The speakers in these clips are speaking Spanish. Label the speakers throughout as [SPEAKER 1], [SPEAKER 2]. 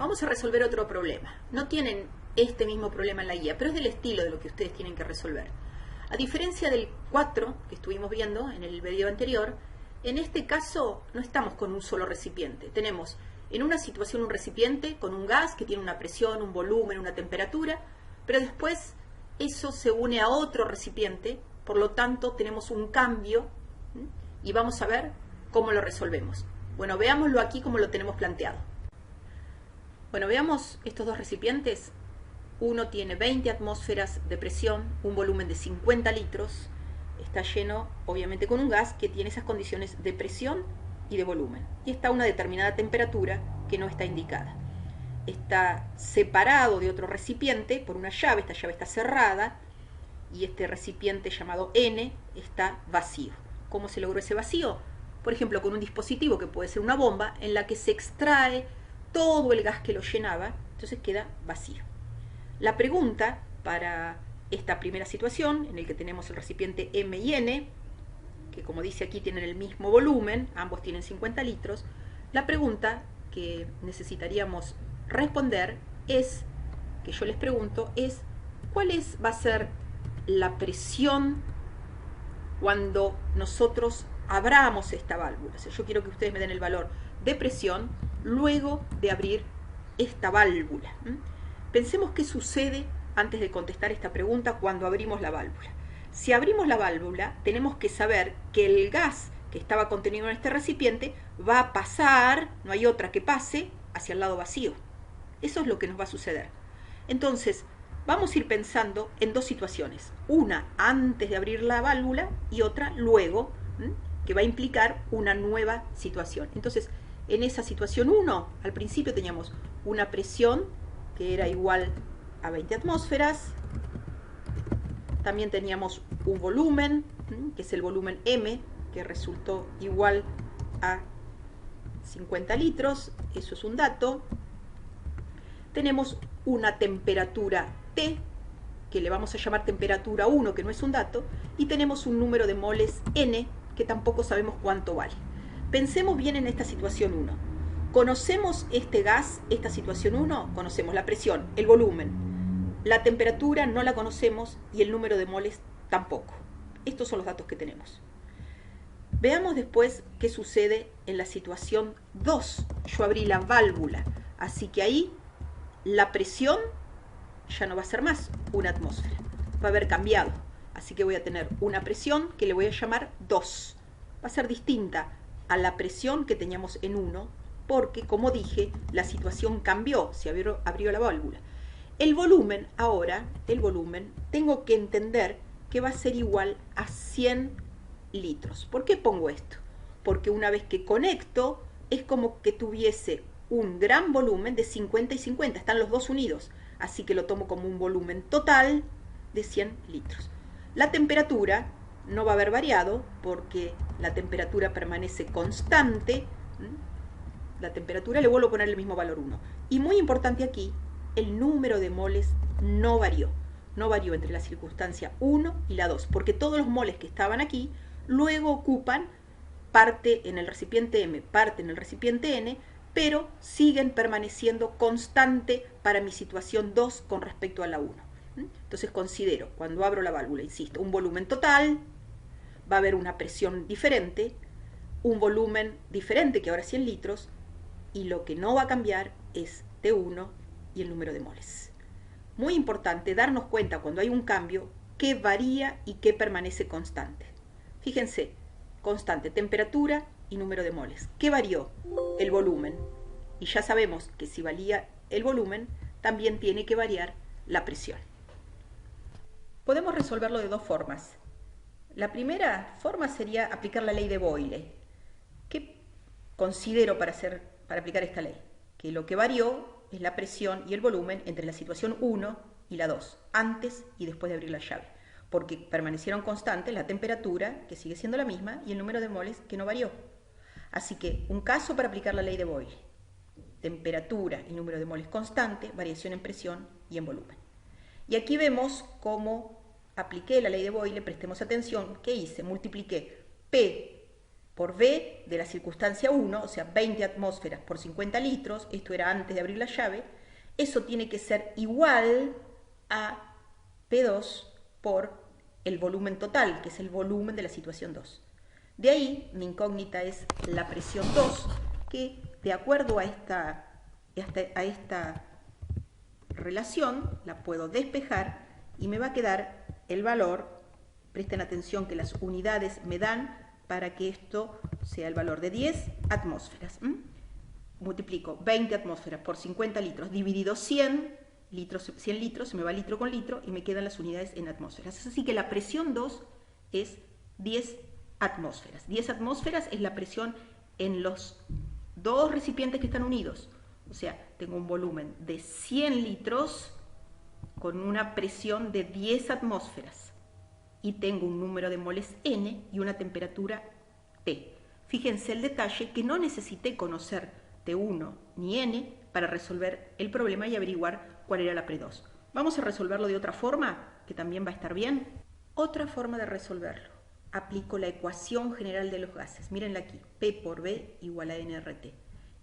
[SPEAKER 1] Vamos a resolver otro problema. No tienen este mismo problema en la guía, pero es del estilo de lo que ustedes tienen que resolver. A diferencia del 4 que estuvimos viendo en el video anterior, en este caso no estamos con un solo recipiente. Tenemos en una situación un recipiente con un gas que tiene una presión, un volumen, una temperatura, pero después eso se une a otro recipiente, por lo tanto tenemos un cambio y vamos a ver cómo lo resolvemos. Bueno, veámoslo aquí como lo tenemos planteado. Bueno, veamos estos dos recipientes. Uno tiene 20 atmósferas de presión, un volumen de 50 litros, está lleno obviamente con un gas que tiene esas condiciones de presión y de volumen, y está a una determinada temperatura que no está indicada. Está separado de otro recipiente por una llave, esta llave está cerrada, y este recipiente llamado N está vacío. ¿Cómo se logró ese vacío? Por ejemplo, con un dispositivo que puede ser una bomba, en la que se extrae todo el gas que lo llenaba, entonces queda vacío. La pregunta para esta primera situación, en el que tenemos el recipiente M y N, que como dice aquí tienen el mismo volumen, ambos tienen 50 litros, la pregunta que necesitaríamos responder es, que yo les pregunto, es ¿cuál va a ser la presión cuando nosotros abramos esta válvula? O sea, yo quiero que ustedes me den el valor de presión luego de abrir esta válvula. Pensemos qué sucede antes de contestar esta pregunta cuando abrimos la válvula. Si abrimos la válvula, tenemos que saber que el gas que estaba contenido en este recipiente va a pasar, no hay otra que pase, hacia el lado vacío. Eso es lo que nos va a suceder. Entonces, vamos a ir pensando en dos situaciones. Una antes de abrir la válvula y otra luego, que va a implicar una nueva situación. Entonces, en esa situación 1, al principio teníamos una presión que era igual a 20 atmósferas. También teníamos un volumen, que es el volumen M, que resultó igual a 50 litros. Eso es un dato. Tenemos una temperatura T, que le vamos a llamar temperatura 1, que no es un dato. Y tenemos un número de moles N, que tampoco sabemos cuánto vale. Pensemos bien en esta situación 1. ¿Conocemos este gas, esta situación 1? Conocemos la presión, el volumen. La temperatura no la conocemos y el número de moles tampoco. Estos son los datos que tenemos. Veamos después qué sucede en la situación 2. Yo abrí la válvula, así que ahí la presión ya no va a ser más una atmósfera. Va a haber cambiado. Así que voy a tener una presión que le voy a llamar 2. Va a ser distinta a la presión que teníamos en 1, porque, como dije, la situación cambió, se abrió la válvula. El volumen, ahora, tengo que entender que va a ser igual a 100 litros. ¿Por qué pongo esto? Porque una vez que conecto, es como que tuviese un gran volumen de 50 y 50, están los dos unidos, así que lo tomo como un volumen total de 100 litros. La temperatura no va a haber variado, porque la temperatura permanece constante. La temperatura le vuelvo a poner el mismo valor 1. Y muy importante aquí, el número de moles no varió. No varió entre la circunstancia 1 y la 2, porque todos los moles que estaban aquí luego ocupan parte en el recipiente M, parte en el recipiente N, pero siguen permaneciendo constante para mi situación 2 con respecto a la 1. Entonces considero, cuando abro la válvula, insisto, un volumen total, va a haber una presión diferente, un volumen diferente que ahora es 100 litros, y lo que no va a cambiar es T1 y el número de moles. Muy importante darnos cuenta cuando hay un cambio qué varía y qué permanece constante. Fíjense, constante temperatura y número de moles. ¿Qué varió? El volumen. Y ya sabemos que si varía el volumen, también tiene que variar la presión. Podemos resolverlo de dos formas. La primera forma sería aplicar la ley de Boyle. ¿Qué considero para aplicar esta ley? Que lo que varió es la presión y el volumen entre la situación 1 y la 2, antes y después de abrir la llave, porque permanecieron constantes la temperatura, que sigue siendo la misma, y el número de moles, que no varió. Así que un caso para aplicar la ley de Boyle: temperatura y número de moles constante, variación en presión y en volumen. Y aquí vemos cómo apliqué la ley de Boyle. Prestemos atención. ¿Qué hice? Multipliqué P por V de la circunstancia 1, o sea, 20 atmósferas por 50 litros, esto era antes de abrir la llave, eso tiene que ser igual a P2 por el volumen total, que es el volumen de la situación 2. De ahí, mi incógnita es la presión 2, que de acuerdo a esta relación, la puedo despejar y me va a quedar el valor, presten atención que las unidades me dan para que esto sea el valor de 10 atmósferas. Multiplico 20 atmósferas por 50 litros dividido 100 litros, se me va litro con litro y me quedan las unidades en atmósferas. Es así que la presión 2 es 10 atmósferas. 10 atmósferas es la presión en los dos recipientes que están unidos. O sea, tengo un volumen de 100 litros con una presión de 10 atmósferas. Y tengo un número de moles N y una temperatura T. Fíjense el detalle que no necesité conocer T1 ni N para resolver el problema y averiguar cuál era la P2. Vamos a resolverlo de otra forma, que también va a estar bien. Otra forma de resolverlo. Aplico la ecuación general de los gases. Mírenla aquí, P por V igual a nRT.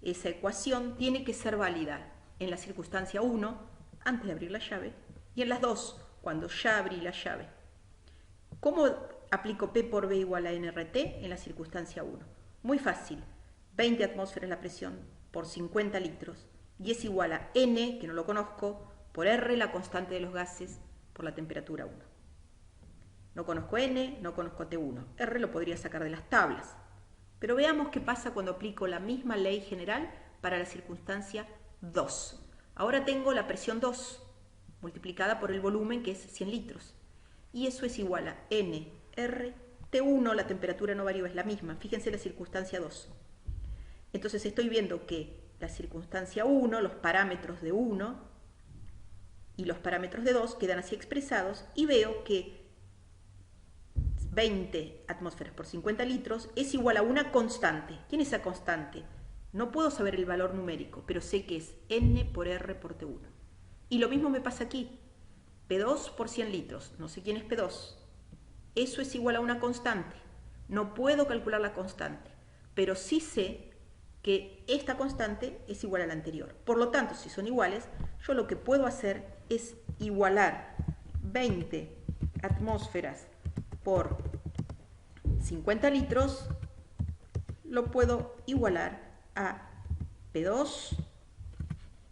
[SPEAKER 1] Esa ecuación tiene que ser válida en la circunstancia 1, antes de abrir la llave, y en las 2, cuando ya abrí la llave. ¿Cómo aplico P por V igual a nRT en la circunstancia 1? Muy fácil. 20 atmósferas la presión por 50 litros y es igual a N, que no lo conozco, por R, la constante de los gases, por la temperatura 1. No conozco N, no conozco T1. R lo podría sacar de las tablas. Pero veamos qué pasa cuando aplico la misma ley general para la circunstancia 2. Ahora tengo la presión 2 multiplicada por el volumen, que es 100 litros. Y eso es igual a N, R, T1, la temperatura no varía, es la misma. Fíjense la circunstancia 2. Entonces estoy viendo que la circunstancia 1, los parámetros de 1 y los parámetros de 2 quedan así expresados y veo que 20 atmósferas por 50 litros es igual a una constante. ¿Quién es esa constante? No puedo saber el valor numérico, pero sé que es N por R por T1. Y lo mismo me pasa aquí. P2 por 100 litros, no sé quién es P2. Eso es igual a una constante. No puedo calcular la constante, pero sí sé que esta constante es igual a la anterior. Por lo tanto, si son iguales, yo lo que puedo hacer es igualar 20 atmósferas por 50 litros, lo puedo igualar a P2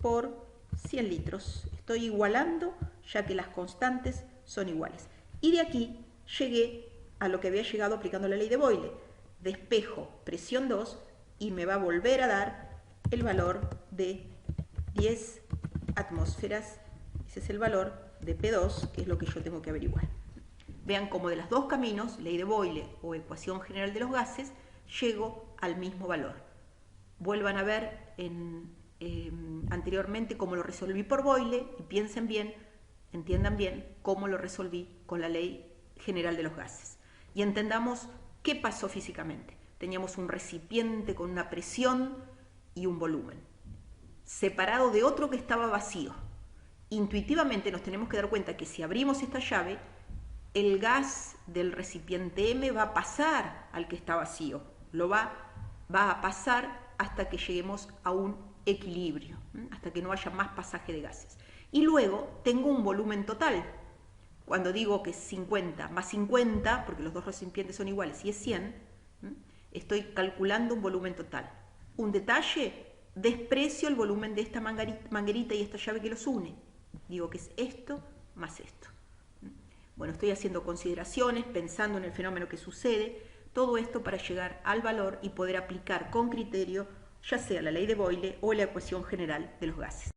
[SPEAKER 1] por 100 litros. Estoy igualando ya que las constantes son iguales. Y de aquí llegué a lo que había llegado aplicando la ley de Boyle. Despejo presión 2 y me va a volver a dar el valor de 10 atmósferas. Ese es el valor de P2, que es lo que yo tengo que averiguar. Vean cómo de los dos caminos, ley de Boyle o ecuación general de los gases, llego al mismo valor. Vuelvan a ver anteriormente cómo lo resolví por Boyle y piensen bien, entiendan bien cómo lo resolví con la ley general de los gases. Y entendamos qué pasó físicamente. Teníamos un recipiente con una presión y un volumen, separado de otro que estaba vacío. Intuitivamente nos tenemos que dar cuenta que si abrimos esta llave, el gas del recipiente M va a pasar al que está vacío. Va a pasar hasta que lleguemos a un equilibrio, hasta que no haya más pasaje de gases. Y luego tengo un volumen total. Cuando digo que es 50 más 50, porque los dos recipientes son iguales, y es 100, estoy calculando un volumen total. Un detalle, desprecio el volumen de esta manguerita y esta llave que los une. Digo que es esto más esto. Bueno, estoy haciendo consideraciones, pensando en el fenómeno que sucede, todo esto para llegar al valor y poder aplicar con criterio, ya sea la ley de Boyle o la ecuación general de los gases.